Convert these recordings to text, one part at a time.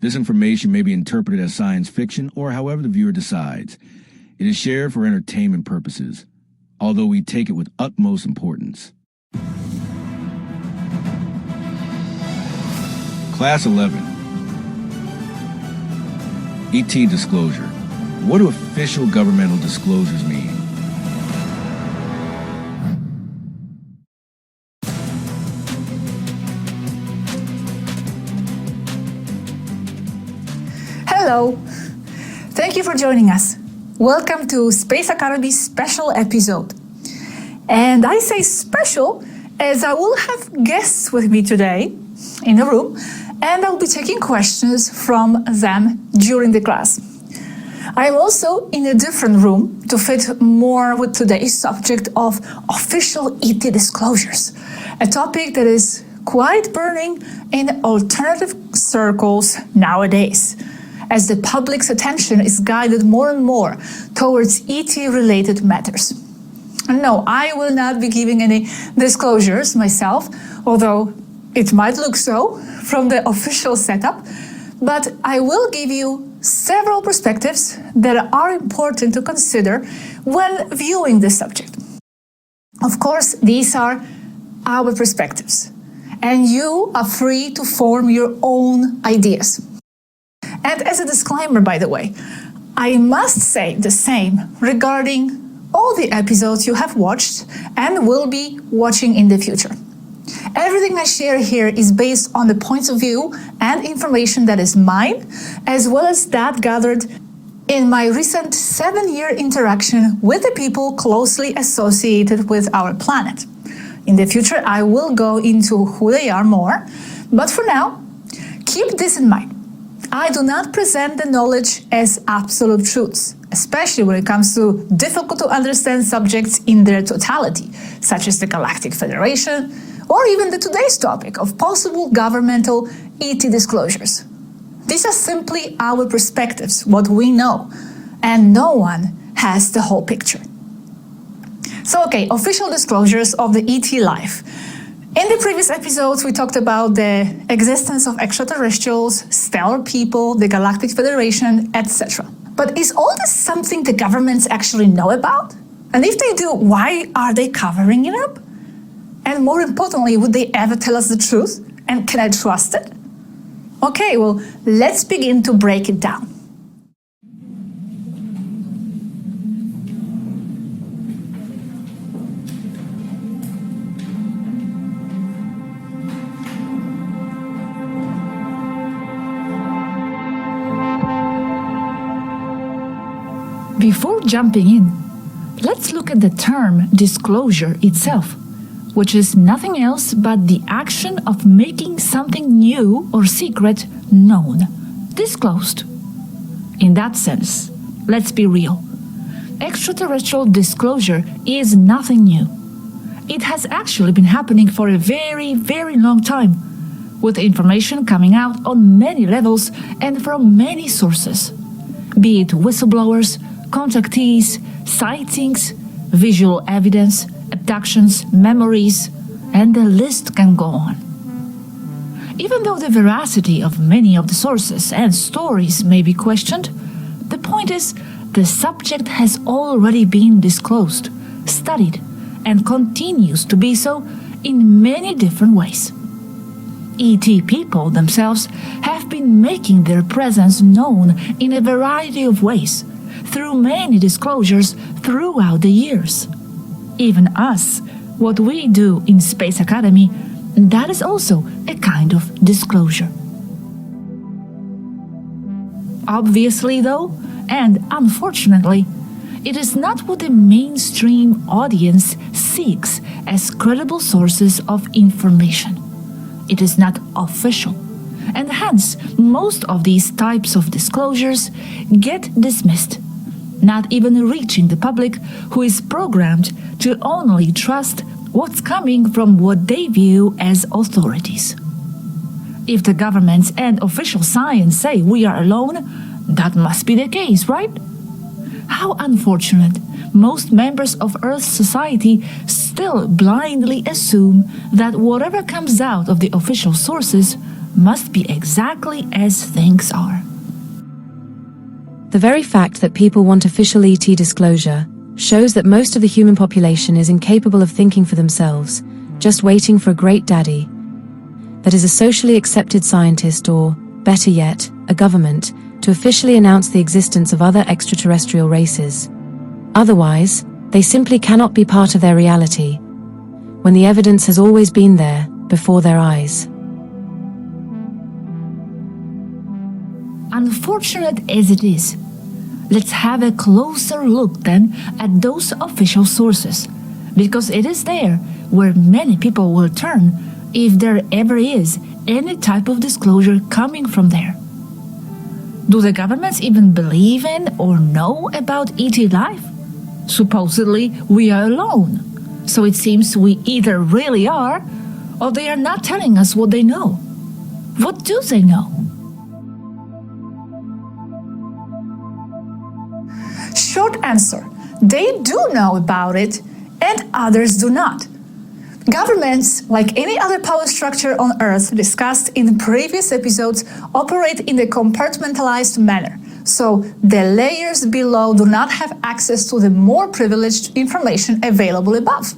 This information may be interpreted as science fiction or however the viewer decides. It is shared for entertainment purposes, although we take it with utmost importance. Class 11. ET disclosure. What do official governmental disclosures mean? Hello! Thank you for joining us. Welcome to Space Academy's special episode. And I say special as I will have guests with me today in the room, and I'll be taking questions from them during the class. I am also in a different room to fit more with today's subject of official ET disclosures, a topic that is quite burning in alternative circles nowadays, as the public's attention is guided more and more towards ET-related matters. And no, I will not be giving any disclosures myself, although it might look so from the official setup, but I will give you several perspectives that are important to consider when viewing this subject. Of course, these are our perspectives, and you are free to form your own ideas. And as a disclaimer, by the way, I must say the same regarding all the episodes you have watched and will be watching in the future. Everything I share here is based on the points of view and information that is mine, as well as that gathered in my recent 7-year interaction with the people closely associated with our planet. In the future, I will go into who they are more, but for now, keep this in mind. I do not present the knowledge as absolute truths, especially when it comes to difficult to understand subjects in their totality, such as the Galactic Federation, or even today's topic of possible governmental ET disclosures. These are simply our perspectives, what we know, and no one has the whole picture. So, official disclosures of the ET life. In the previous episodes, we talked about the existence of extraterrestrials, stellar people, the Galactic Federation, etc. But is all this something the governments actually know about? And if they do, why are they covering it up? And more importantly, would they ever tell us the truth? And can I trust it? Okay, well, let's begin to break it down. Before jumping in, let's look at the term disclosure itself, which is nothing else but the action of making something new or secret known, disclosed. In that sense, let's be real. Extraterrestrial disclosure is nothing new. It has actually been happening for a very, very long time, with information coming out on many levels and from many sources, be it whistleblowers, contactees, sightings, visual evidence, abductions, memories, and the list can go on. Even though the veracity of many of the sources and stories may be questioned, the point is the subject has already been disclosed, studied, and continues to be so in many different ways. ET people themselves have been making their presence known in a variety of ways, through many disclosures throughout the years. Even us, what we do in Space Academy, that is also a kind of disclosure. Obviously, though, and unfortunately, it is not what the mainstream audience seeks as credible sources of information. It is not official, and hence most of these types of disclosures get dismissed, not even reaching the public, who is programmed to only trust what's coming from what they view as authorities. If the governments and official science say we are alone, that must be the case, right? How unfortunate most members of Earth's society still blindly assume that whatever comes out of the official sources must be exactly as things are. The very fact that people want official ET disclosure shows that most of the human population is incapable of thinking for themselves, just waiting for a great daddy. That is a socially accepted scientist or, better yet, a government, to officially announce the existence of other extraterrestrial races. Otherwise, they simply cannot be part of their reality, when the evidence has always been there, before their eyes. Unfortunate as it is, let's have a closer look then at those official sources, because it is there where many people will turn if there ever is any type of disclosure coming from there. Do the governments even believe in or know about ET life? Supposedly we are alone, so it seems we either really are or they are not telling us what they know. What do they know? Short answer, they do know about it and others do not. Governments, like any other power structure on Earth discussed in previous episodes, operate in a compartmentalized manner, so the layers below do not have access to the more privileged information available above.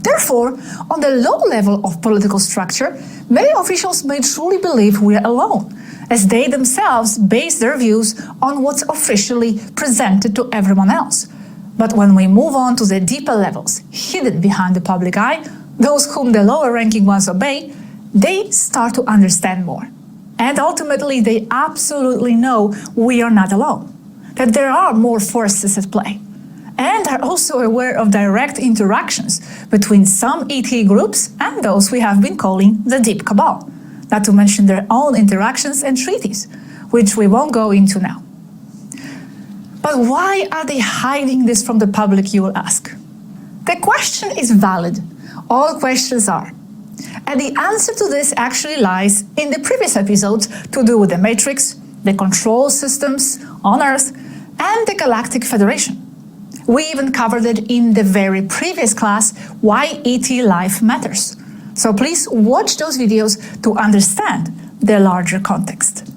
Therefore, on the low level of political structure, many officials may truly believe we are alone, as they themselves base their views on what's officially presented to everyone else. But when we move on to the deeper levels, hidden behind the public eye, those whom the lower-ranking ones obey, they start to understand more. And ultimately, they absolutely know we are not alone, that there are more forces at play, and are also aware of direct interactions between some ET groups and those we have been calling the Deep Cabal, not to mention their own interactions and treaties, which we won't go into now. But why are they hiding this from the public, you will ask? The question is valid. All questions are. And the answer to this actually lies in the previous episodes to do with the Matrix, the control systems on Earth, and the Galactic Federation. We even covered it in the very previous class, Why ET Life Matters. So please watch those videos to understand the larger context.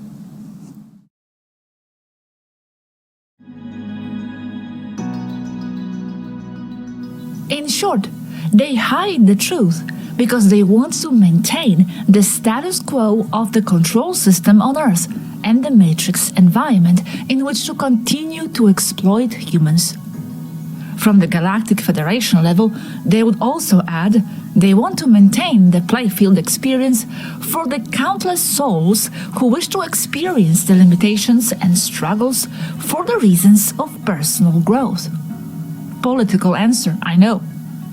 In short, they hide the truth because they want to maintain the status quo of the control system on Earth and the Matrix environment in which to continue to exploit humans. From the Galactic Federation level, they would also add they want to maintain the playfield experience for the countless souls who wish to experience the limitations and struggles for the reasons of personal growth. Political answer, I know,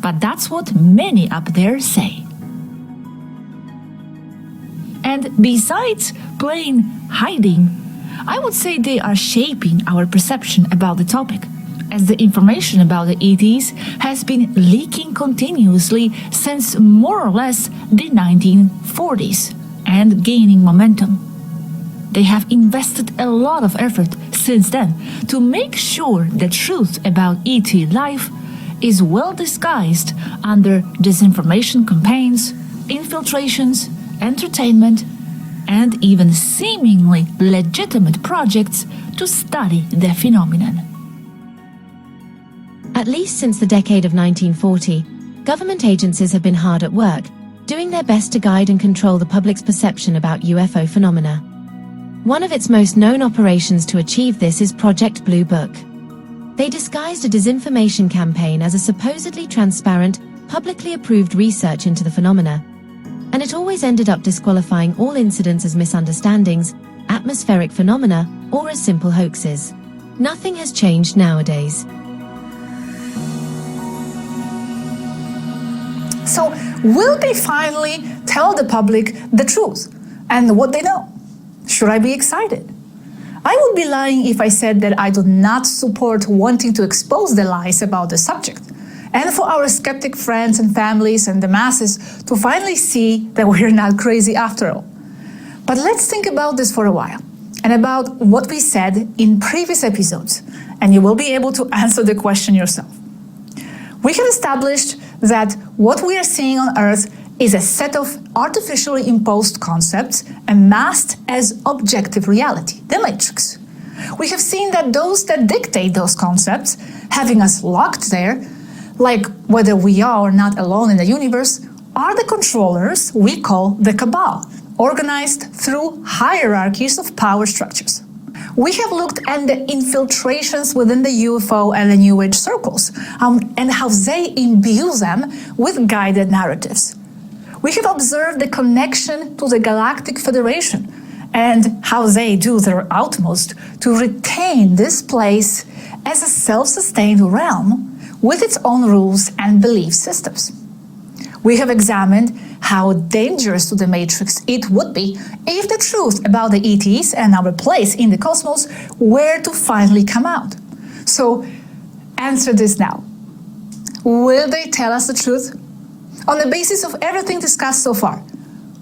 but that's what many up there say. And besides plain hiding, I would say they are shaping our perception about the topic, as the information about the ETs has been leaking continuously since more or less the 1940s and gaining momentum. They have invested a lot of effort since then to make sure the truth about ET life is well disguised under disinformation campaigns, infiltrations, entertainment, and even seemingly legitimate projects to study the phenomenon. At least since the decade of 1940, government agencies have been hard at work, doing their best to guide and control the public's perception about UFO phenomena. One of its most known operations to achieve this is Project Blue Book. They disguised a disinformation campaign as a supposedly transparent, publicly approved research into the phenomena, and it always ended up disqualifying all incidents as misunderstandings, atmospheric phenomena, or as simple hoaxes. Nothing has changed nowadays. So, will they finally tell the public the truth and what they know? Should I be excited? I would be lying if I said that I do not support wanting to expose the lies about the subject, and for our skeptic friends and families and the masses to finally see that we're not crazy after all. But let's think about this for a while, and about what we said in previous episodes, and you will be able to answer the question yourself. We have established that what we are seeing on Earth is a set of artificially imposed concepts amassed as objective reality, the matrix. We have seen that those that dictate those concepts, having us locked there, like whether we are or not alone in the universe, are the controllers we call the cabal, organized through hierarchies of power structures. We have looked at the infiltrations within the UFO and the New Age circles, and how they imbue them with guided narratives. We have observed the connection to the Galactic Federation and how they do their utmost to retain this place as a self-sustained realm with its own rules and belief systems. We have examined how dangerous to the Matrix it would be if the truth about the ETs and our place in the cosmos were to finally come out. So, answer this now. Will they tell us the truth? On the basis of everything discussed so far,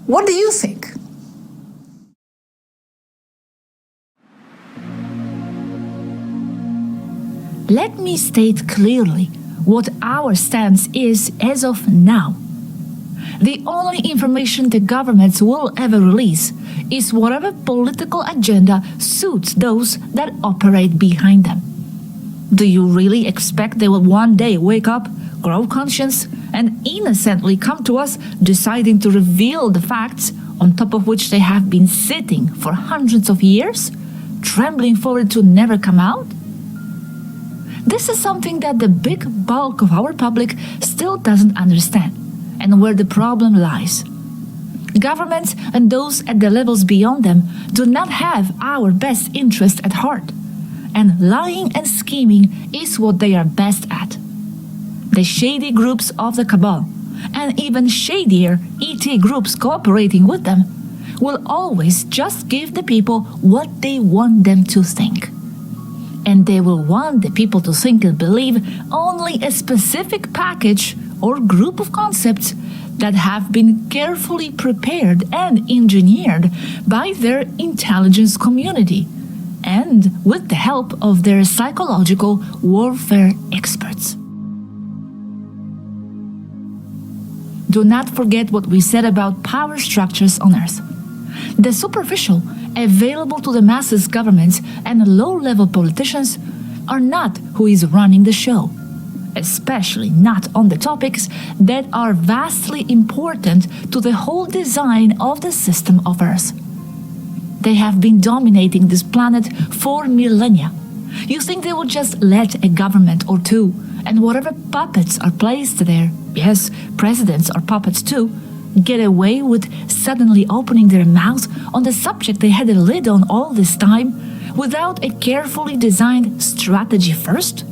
what do you think? Let me state clearly what our stance is as of now. The only information the governments will ever release is whatever political agenda suits those that operate behind them. Do you really expect they will one day wake up, grow conscience, and innocently come to us deciding to reveal the facts on top of which they have been sitting for hundreds of years, trembling for it to never come out? This is something that the big bulk of our public still doesn't understand, and where the problem lies. Governments and those at the levels beyond them do not have our best interest at heart, and lying and scheming is what they are best at. The shady groups of the cabal, and even shadier ET groups cooperating with them, will always just give the people what they want them to think. And they will want the people to think and believe only a specific package or group of concepts that have been carefully prepared and engineered by their intelligence community, and with the help of their psychological warfare experts. Do not forget what we said about power structures on Earth. The superficial, available to the masses governments and low-level politicians are not who is running the show, especially not on the topics that are vastly important to the whole design of the system of Earth. They have been dominating this planet for millennia. You think they will just let a government or two, and whatever puppets are placed there, yes, presidents are puppets too, get away with suddenly opening their mouths on the subject they had a lid on all this time without a carefully designed strategy first?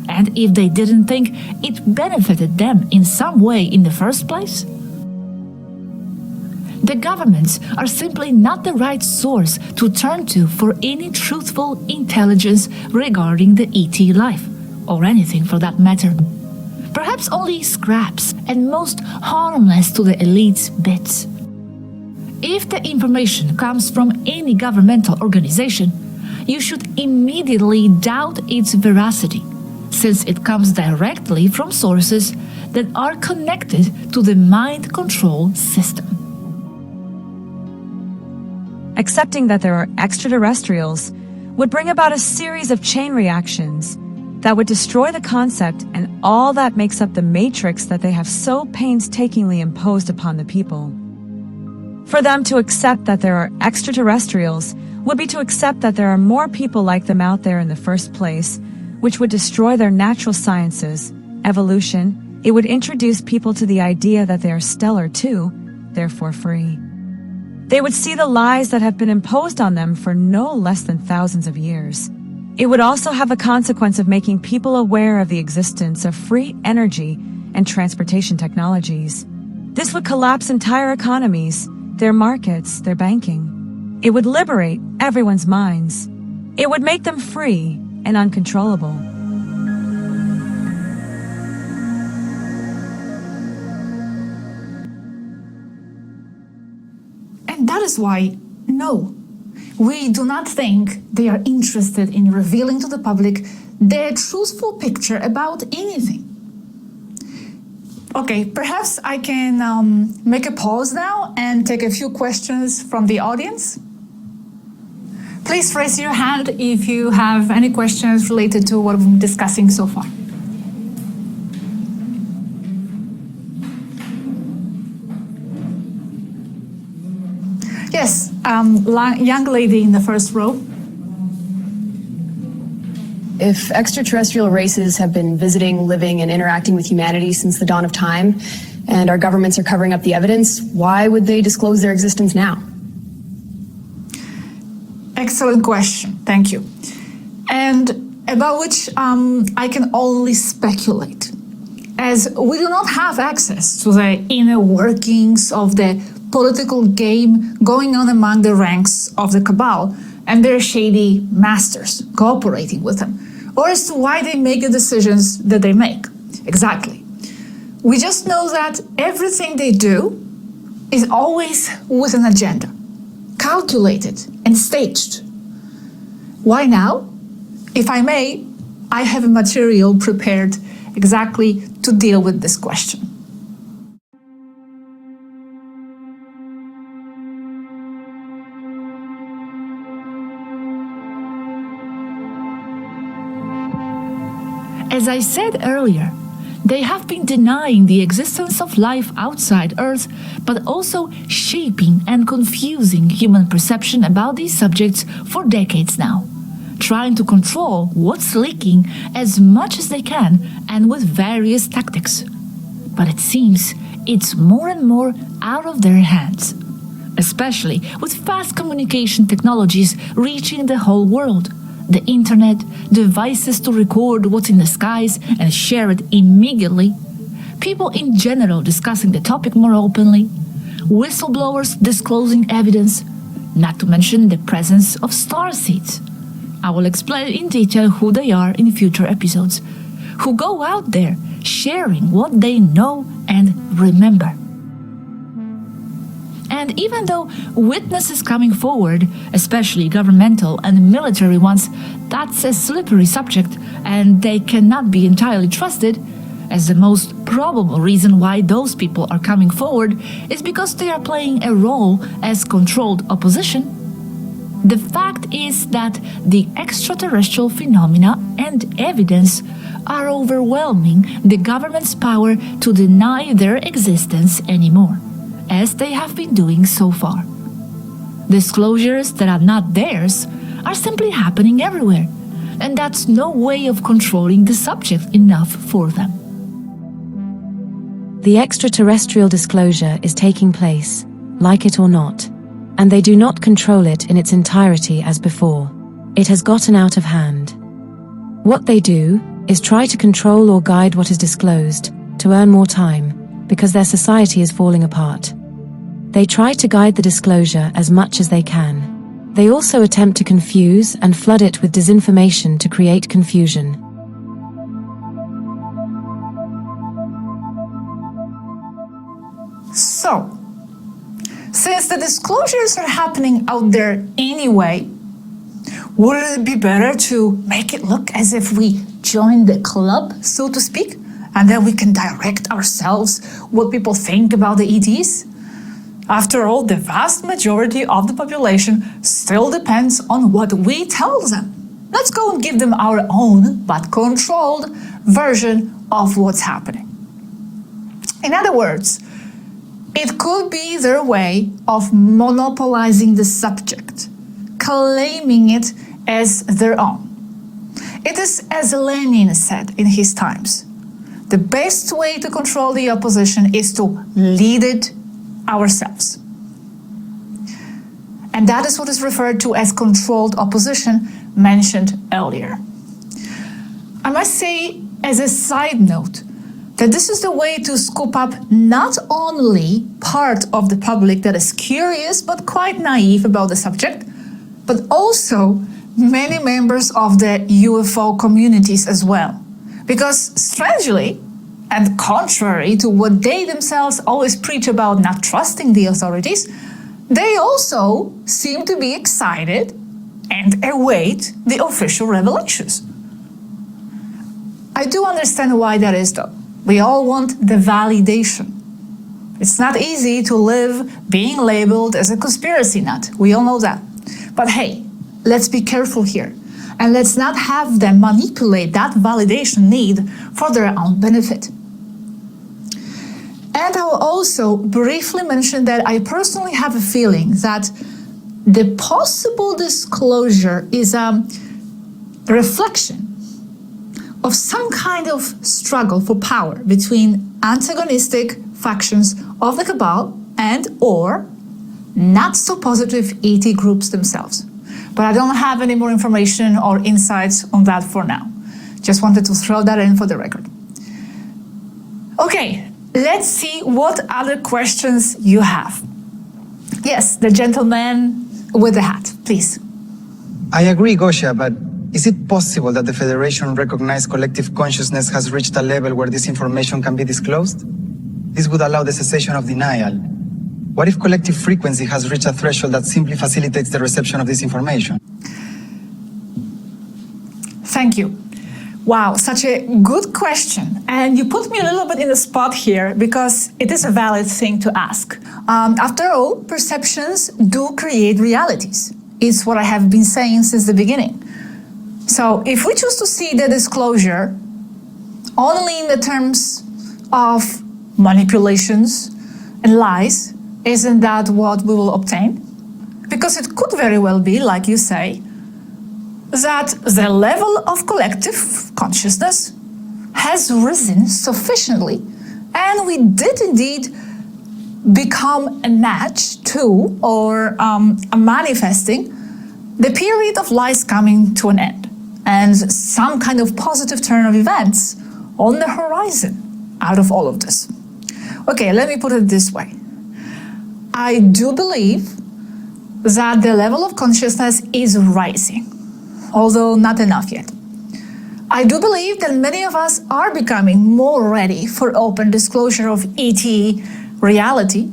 And if they didn't think it benefited them in some way in the first place? The governments are simply not the right source to turn to for any truthful intelligence regarding the ET life, or anything for that matter. Perhaps only scraps and most harmless to the elite's bits. If the information comes from any governmental organization, you should immediately doubt its veracity, since it comes directly from sources that are connected to the mind control system. Accepting that there are extraterrestrials would bring about a series of chain reactions that would destroy the concept and all that makes up the matrix that they have so painstakingly imposed upon the people. For them to accept that there are extraterrestrials would be to accept that there are more people like them out there in the first place, which would destroy their natural sciences, evolution. It would introduce people to the idea that they are stellar too, therefore free. They would see the lies that have been imposed on them for no less than thousands of years. It would also have a consequence of making people aware of the existence of free energy and transportation technologies. This would collapse entire economies, their markets, their banking. It would liberate everyone's minds. It would make them free and uncontrollable. And that is why, no, we do not think they are interested in revealing to the public their truthful picture about anything. Okay, perhaps I can make a pause now and take a few questions from the audience. Please raise your hand if you have any questions related to what we've been discussing so far. Yes, young lady in the first row. If extraterrestrial races have been visiting, living, and interacting with humanity since the dawn of time, and our governments are covering up the evidence, why would they disclose their existence now? Excellent question, thank you. And about which I can only speculate, as we do not have access to the inner workings of the political game going on among the ranks of the cabal and their shady masters cooperating with them, or as to why they make the decisions that they make. Exactly. We just know that everything they do is always with an agenda, calculated and staged. Why now? If I may, I have a material prepared exactly to deal with this question. As I said earlier, they have been denying the existence of life outside Earth, but also shaping and confusing human perception about these subjects for decades now, trying to control what's leaking as much as they can and with various tactics. But it seems it's more and more out of their hands, especially with fast communication technologies reaching the whole world. The internet, devices to record what's in the skies and share it immediately, people in general discussing the topic more openly, whistleblowers disclosing evidence, not to mention the presence of starseeds. I will explain in detail who they are in future episodes, who go out there sharing what they know and remember. And even though witnesses coming forward, especially governmental and military ones, that's a slippery subject and they cannot be entirely trusted, as the most probable reason why those people are coming forward is because they are playing a role as controlled opposition. The fact is that the extraterrestrial phenomena and evidence are overwhelming the government's power to deny their existence anymore, as they have been doing so far. Disclosures that are not theirs are simply happening everywhere, and that's no way of controlling the subject enough for them. The extraterrestrial disclosure is taking place, like it or not, and they do not control it in its entirety as before. It has gotten out of hand. What they do is try to control or guide what is disclosed, to earn more time, because their society is falling apart. They try to guide the disclosure as much as they can. They also attempt to confuse and flood it with disinformation to create confusion. So, since the disclosures are happening out there anyway, would it be better to make it look as if we joined the club, so to speak, and then we can direct ourselves what people think about the ETs? After all, the vast majority of the population still depends on what we tell them. Let's go and give them our own, but controlled, version of what's happening. In other words, it could be their way of monopolizing the subject, claiming it as their own. It is as Lenin said in his times, the best way to control the opposition is to lead it ourselves. And that is what is referred to as controlled opposition mentioned earlier. I must say, as a side note, that this is the way to scoop up not only part of the public that is curious but quite naive about the subject, but also many members of the UFO communities as well. Because strangely, and contrary to what they themselves always preach about not trusting the authorities, they also seem to be excited and await the official revelations. I do understand why that is though, We all want the validation. It's not easy to live being labeled as a conspiracy nut. We all know that. But hey, let's be careful here. And let's not have them manipulate that validation need for their own benefit. And I will also briefly mention that I personally have a feeling that the possible disclosure is a reflection of some kind of struggle for power between antagonistic factions of the cabal and or not so positive ET groups themselves. But I don't have any more information or insights on that for now. Just wanted to throw that in for the record. Okay, let's see what other questions you have. Yes, the gentleman with the hat, please. I agree, Gosia, but is it possible that the Federation recognized collective consciousness has reached a level where this information can be disclosed? This would allow the cessation of denial. What if collective frequency has reached a threshold that simply facilitates the reception of this information? Thank you. Wow, such a good question. And you put me a little bit in the spot here because it is a valid thing to ask. After all, perceptions do create realities. It's what I have been saying since the beginning. So if we choose to see the disclosure only in the terms of manipulations and lies, isn't that what we will obtain? Because it could very well be, like you say, that the level of collective consciousness has risen sufficiently, and we did indeed become a match to, or a manifesting, the period of lies coming to an end, and some kind of positive turn of events on the horizon out of all of this. Okay, let me put it this way. I do believe that the level of consciousness is rising, although not enough yet. I do believe that many of us are becoming more ready for open disclosure of ET reality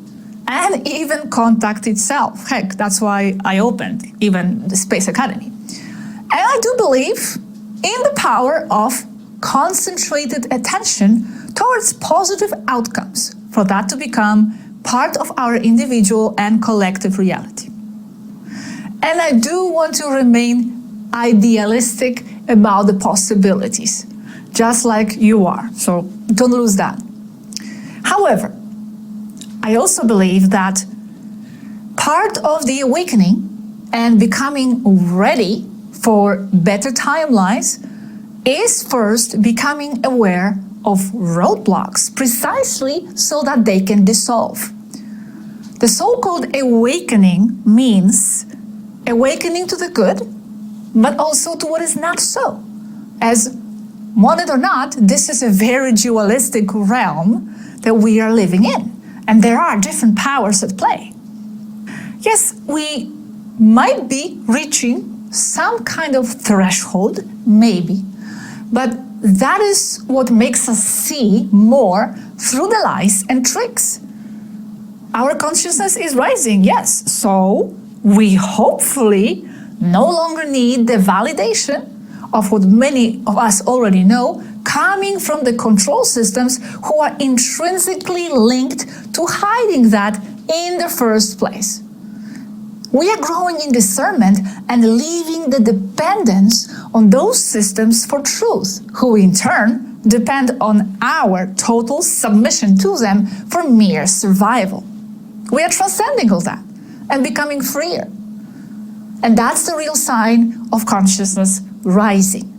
and even contact itself. Heck, that's why I opened even the Space Academy. And I do believe in the power of concentrated attention towards positive outcomes for that to become part of our individual and collective reality. And I do want to remain idealistic about the possibilities, just like you are, so don't lose that. However, I also believe that part of the awakening and becoming ready for better timelines is first becoming aware of roadblocks precisely so that they can dissolve. The so-called awakening means awakening to the good, but also to what is not so. As want it or not, this is a very dualistic realm that we are living in, and there are different powers at play. Yes, we might be reaching some kind of threshold, maybe, but that is what makes us see more through the lies and tricks. Our consciousness is rising, yes, so we hopefully no longer need the validation of what many of us already know coming from the control systems who are intrinsically linked to hiding that in the first place. We are growing in discernment and leaving the dependence on those systems for truth, who in turn depend on our total submission to them for mere survival. We are transcending all that and becoming freer. And that's the real sign of consciousness rising.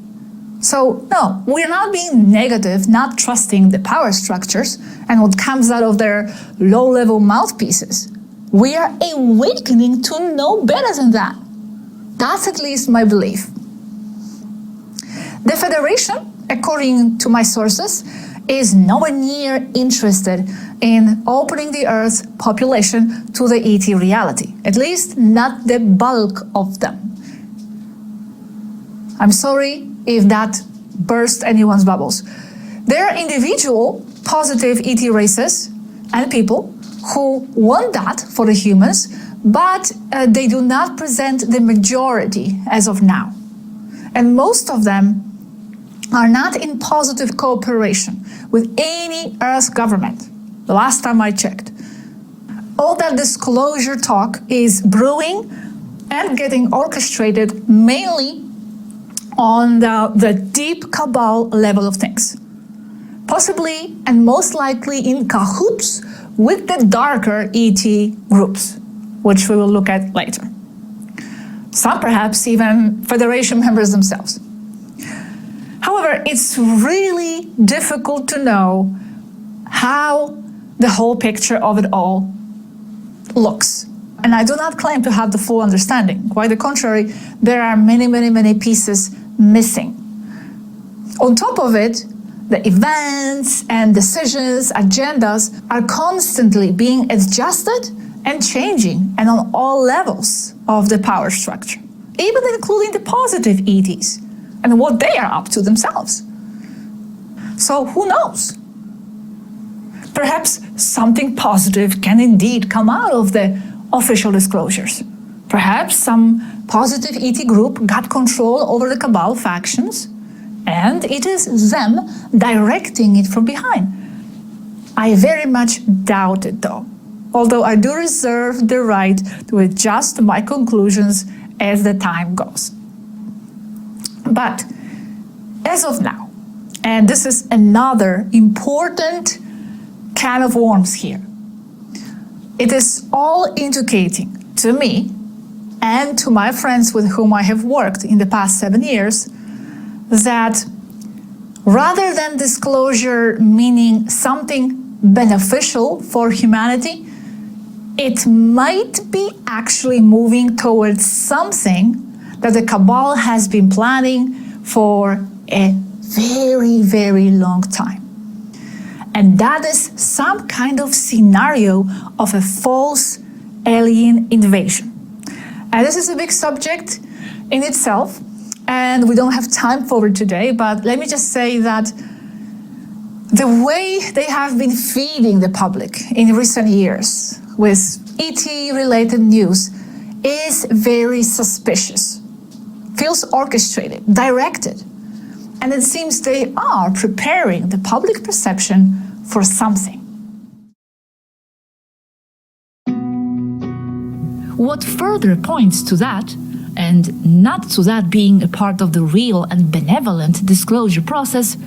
So no, we're not being negative, not trusting the power structures and what comes out of their low-level mouthpieces. We are awakening to know better than that. That's at least my belief. The Federation, according to my sources, is nowhere near interested in opening the Earth's population to the ET reality, at least not the bulk of them. I'm sorry if that burst anyone's bubbles. There are individual positive ET races and people who want that for the humans, but they do not present the majority as of now. And most of them are not in positive cooperation with any Earth government. The last time I checked. All that disclosure talk is brewing and getting orchestrated mainly on the deep cabal level of things. Possibly and most likely in cahoots with the darker ET groups, which we will look at later. Some perhaps even Federation members themselves. However, it's really difficult to know how the whole picture of it all looks. And I do not claim to have the full understanding. Quite the contrary, there are many pieces missing. On top of it, the events and decisions, agendas are constantly being adjusted and changing, and on all levels of the power structure, even including the positive ETs and what they are up to themselves. So who knows? Perhaps something positive can indeed come out of the official disclosures. Perhaps some positive ET group got control over the cabal factions, and it is them directing it from behind. I very much doubt it though, although I do reserve the right to adjust my conclusions as the time goes. But as of now, and this is another important can of worms here, it is all indicating to me and to my friends with whom I have worked in the past 7 years that rather than disclosure meaning something beneficial for humanity, it might be actually moving towards something that the cabal has been planning for a very long time. And that is some kind of scenario of a false alien invasion. And this is a big subject in itself, and we don't have time for it today, but let me just say that the way they have been feeding the public in recent years with ET-related news is very suspicious. Feels orchestrated, directed, and it seems they are preparing the public perception for something. What further points to that, and not to that being a part of the real and benevolent disclosure process,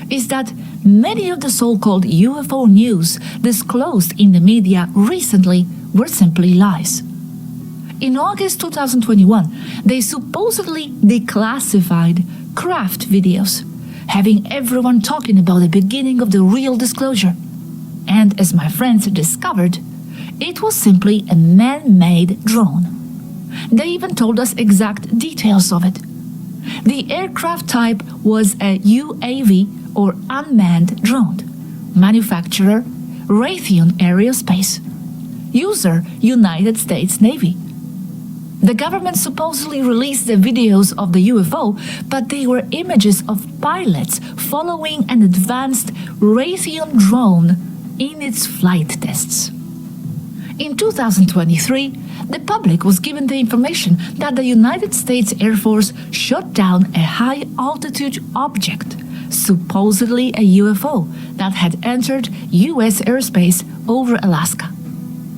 is that many of the so-called UFO news disclosed in the media recently were simply lies. In August 2021, they supposedly declassified craft videos, having everyone talking about the beginning of the real disclosure. And as my friends discovered, it was simply a man-made drone. They even told us exact details of it. The aircraft type was a UAV or unmanned drone. Manufacturer, Raytheon Aerospace. User, United States Navy. The government supposedly released the videos of the UFO, but they were images of pilots following an advanced Raytheon drone in its flight tests. In 2023, the public was given the information that the United States Air Force shot down a high-altitude object, supposedly a UFO, that had entered U.S. airspace over Alaska.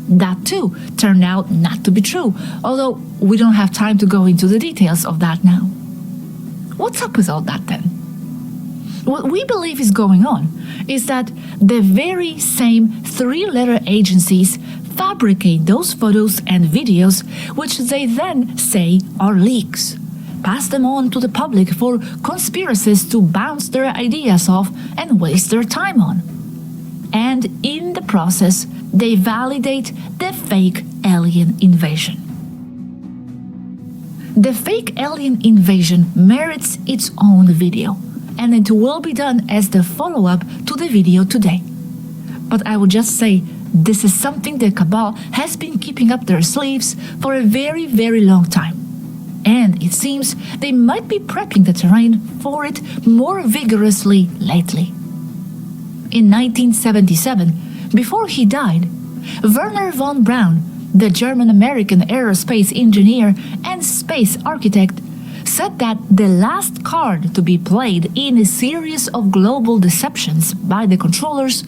That too turned out not to be true, although we don't have time to go into the details of that now. What's up with all that then? What we believe is going on is that the very same three-letter agencies fabricate those photos and videos, which they then say are leaks, pass them on to the public for conspiracists to bounce their ideas off and waste their time on. And in the process, they validate the fake alien invasion. The fake alien invasion merits its own video, and it will be done as the follow-up to the video today. But I would just say, this is something the cabal has been keeping up their sleeves for a very long time. And it seems they might be prepping the terrain for it more vigorously lately. In 1977, before he died, Wernher von Braun, the German-American aerospace engineer and space architect, said that the last card to be played in a series of global deceptions by the controllers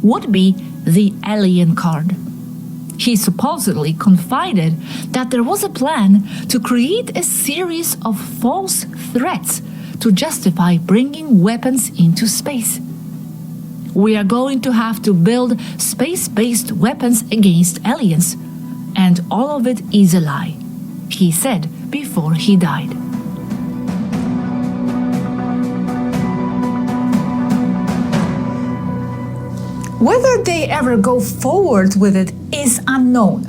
would be the alien card. He supposedly confided that there was a plan to create a series of false threats to justify bringing weapons into space. We are going to have to build space-based weapons against aliens, and all of it is a lie, he said before he died. Whether they ever go forward with it is unknown,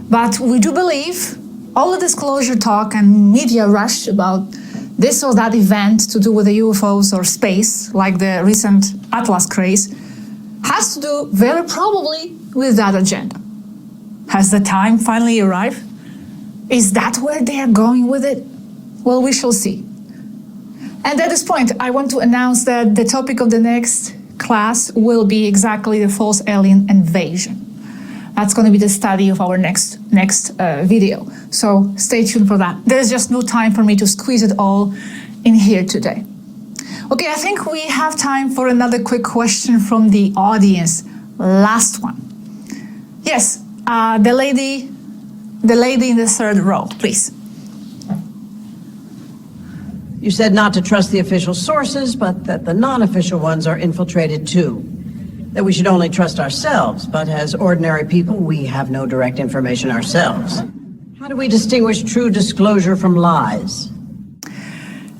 but we do believe all the disclosure talk and media rush about this or that event to do with the UFOs or space, like the recent Atlas craze, has to do very probably with that agenda. Has the time finally arrived? Is that where they are going with it? Well, we shall see. And at this point, I want to announce that the topic of the next class will be exactly the false alien invasion. That's going to be the study of our next video. So stay tuned for that. There's just no time for me to squeeze it all in here today. Okay, I think we have time for another quick question from the audience. Last one. Yes, the lady in the third row, please. You said not to trust the official sources, but that the non-official ones are infiltrated too. That we should only trust ourselves, but as ordinary people, we have no direct information ourselves. How do we distinguish true disclosure from lies?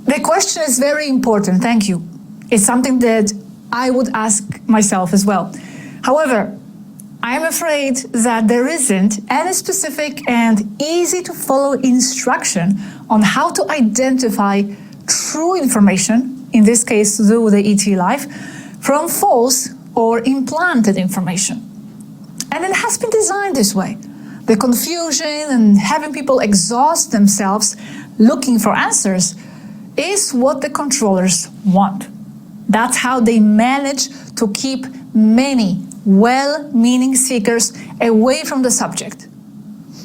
The question is very important, thank you. It's something that I would ask myself as well. However, I am afraid that there isn't any specific and easy to follow instruction on how to identify true information, in this case to do with the ET life, from false or implanted information. And it has been designed this way. The confusion and having people exhaust themselves looking for answers is what the controllers want. That's how they manage to keep many well-meaning seekers away from the subject.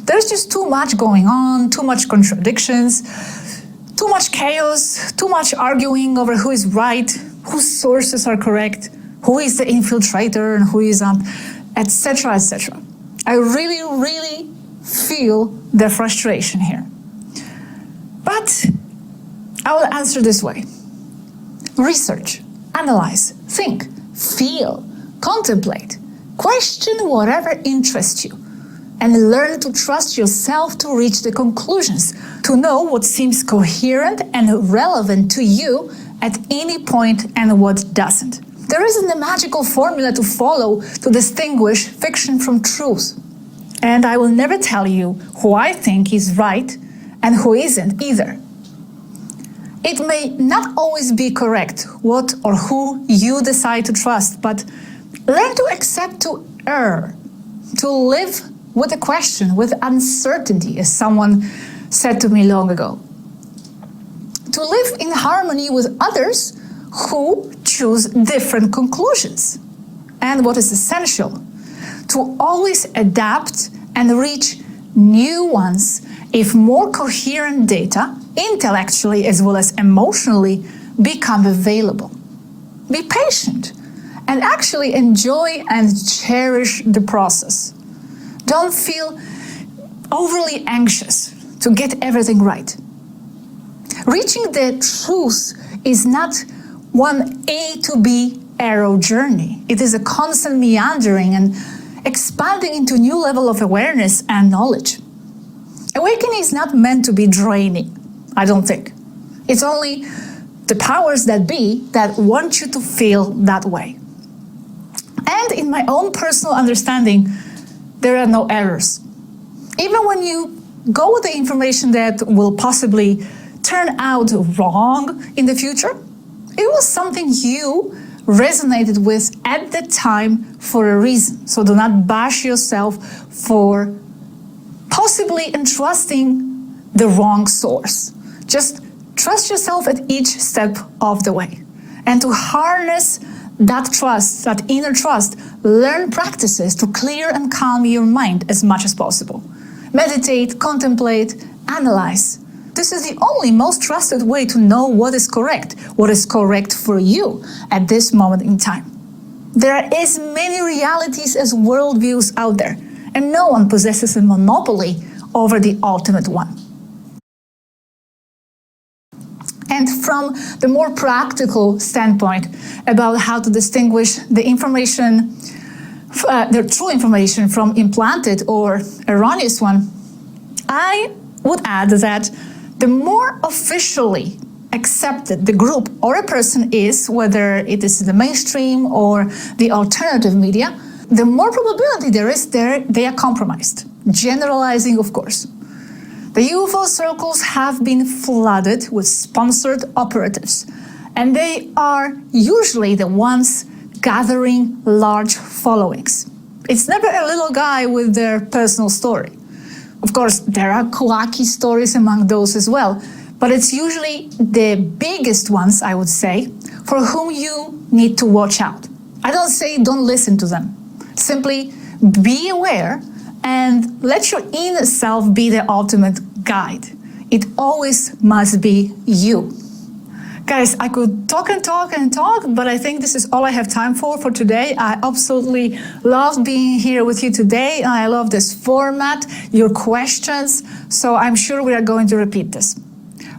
There's just too much going on, too much contradictions, too much chaos, too much arguing over who is right, whose sources are correct, who is the infiltrator and who isn't, etc., etc. I really feel the frustration here. But I will answer this way. Research, analyze, think, feel, contemplate, question whatever interests you, and learn to trust yourself to reach the conclusions, to know what seems coherent and relevant to you at any point and what doesn't. There isn't a magical formula to follow to distinguish fiction from truth. And I will never tell you who I think is right and who isn't either. It may not always be correct what or who you decide to trust, but learn to accept to err, to live with a question, with uncertainty, as someone said to me long ago. To live in harmony with others who choose different conclusions. And what is essential, to always adapt and reach new ones if more coherent data, intellectually as well as emotionally, become available. Be patient and actually enjoy and cherish the process. Don't feel overly anxious to get everything right. Reaching the truth is not one A to B arrow journey. It is a constant meandering and expanding into new level of awareness and knowledge. Awakening is not meant to be draining, I don't think. It's only the powers that be that want you to feel that way. And in my own personal understanding, there are no errors. Even when you go with the information that will possibly turn out wrong in the future, it was something you resonated with at the time for a reason. So do not bash yourself for possibly entrusting the wrong source. Just trust yourself at each step of the way. And to harness that trust, that inner trust, learn practices to clear and calm your mind as much as possible. Meditate, contemplate, analyze, this is the only most trusted way to know what is correct for you at this moment in time. There are as many realities as worldviews out there, and no one possesses a monopoly over the ultimate one. And from the more practical standpoint about how to distinguish the information, the true information from implanted or erroneous one, I would add that the more officially accepted the group or a person is, whether it is the mainstream or the alternative media, the more probability there is they are compromised. Generalizing, of course. The UFO circles have been flooded with sponsored operatives, and they are usually the ones gathering large followings. It's never a little guy with their personal story. Of course, there are quacky stories among those as well, but it's usually the biggest ones, I would say, for whom you need to watch out. I don't say don't listen to them. Simply be aware and let your inner self be the ultimate guide. It always must be you. Guys, I could talk and talk and talk, but I think this is all I have time for today. I absolutely loved being here with you today, and I love this format, your questions, so I'm sure we are going to repeat this.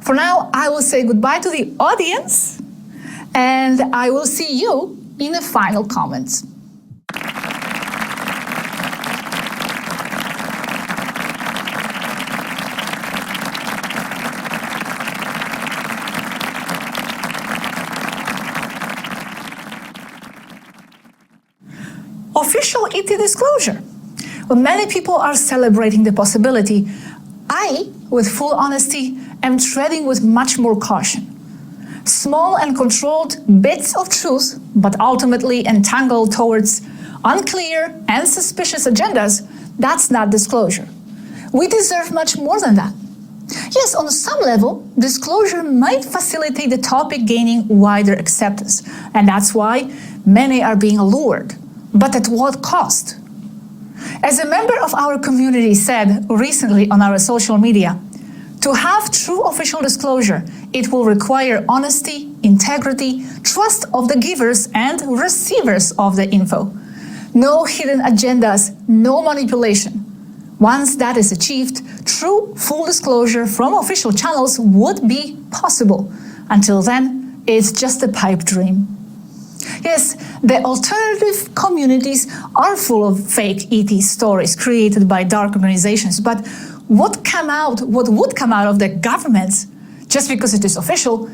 For now, I will say goodbye to the audience, and I will see you in the final comments. Official ET disclosure. When many people are celebrating the possibility, I, with full honesty, am treading with much more caution. Small and controlled bits of truth, but ultimately entangled towards unclear and suspicious agendas, that's not disclosure. We deserve much more than that. Yes, on some level, disclosure might facilitate the topic gaining wider acceptance, and that's why many are being allured. But at what cost? As a member of our community said recently on our social media, to have true official disclosure, it will require honesty, integrity, trust of the givers and receivers of the info. No hidden agendas, no manipulation. Once that is achieved, true full disclosure from official channels would be possible. Until then, it's just a pipe dream. Yes, the alternative communities are full of fake ET stories created by dark organizations, but what would come out of the governments, just because it is official,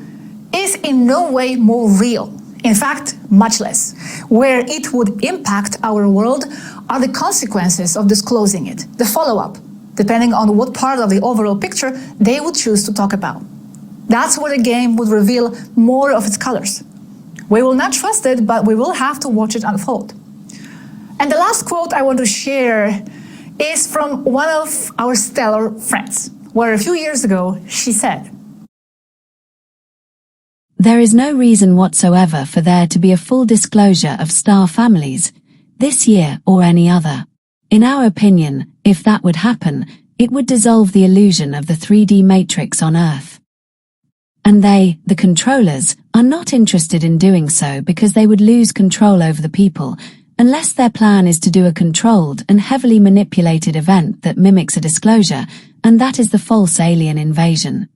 is in no way more real. In fact, much less. Where it would impact our world are the consequences of disclosing it, the follow-up, depending on what part of the overall picture they would choose to talk about. That's where the game would reveal more of its colors. We will not trust it, but we will have to watch it unfold. And the last quote I want to share is from one of our stellar friends, where a few years ago she said, "There is no reason whatsoever for there to be a full disclosure of star families, this year or any other. In our opinion, if that would happen, it would dissolve the illusion of the 3D matrix on Earth. And they, the controllers, are not interested in doing so because they would lose control over the people, unless their plan is to do a controlled and heavily manipulated event that mimics a disclosure, and that is the false alien invasion."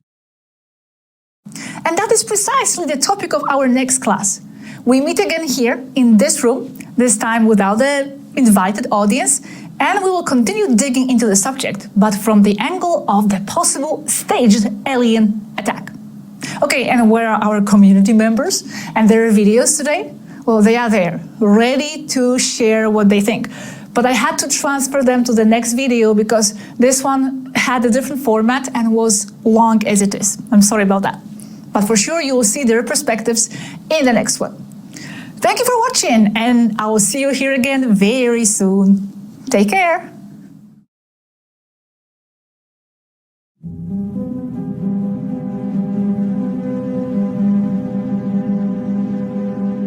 And that is precisely the topic of our next class. We meet again here in this room, this time without the invited audience, and we will continue digging into the subject, but from the angle of the possible staged alien attack. Okay, and where are our community members and their videos today? Well, they are there, ready to share what they think. But I had to transfer them to the next video because this one had a different format and was long as it is. I'm sorry about that. But for sure, you will see their perspectives in the next one. Thank you for watching, and I will see you here again very soon. Take care.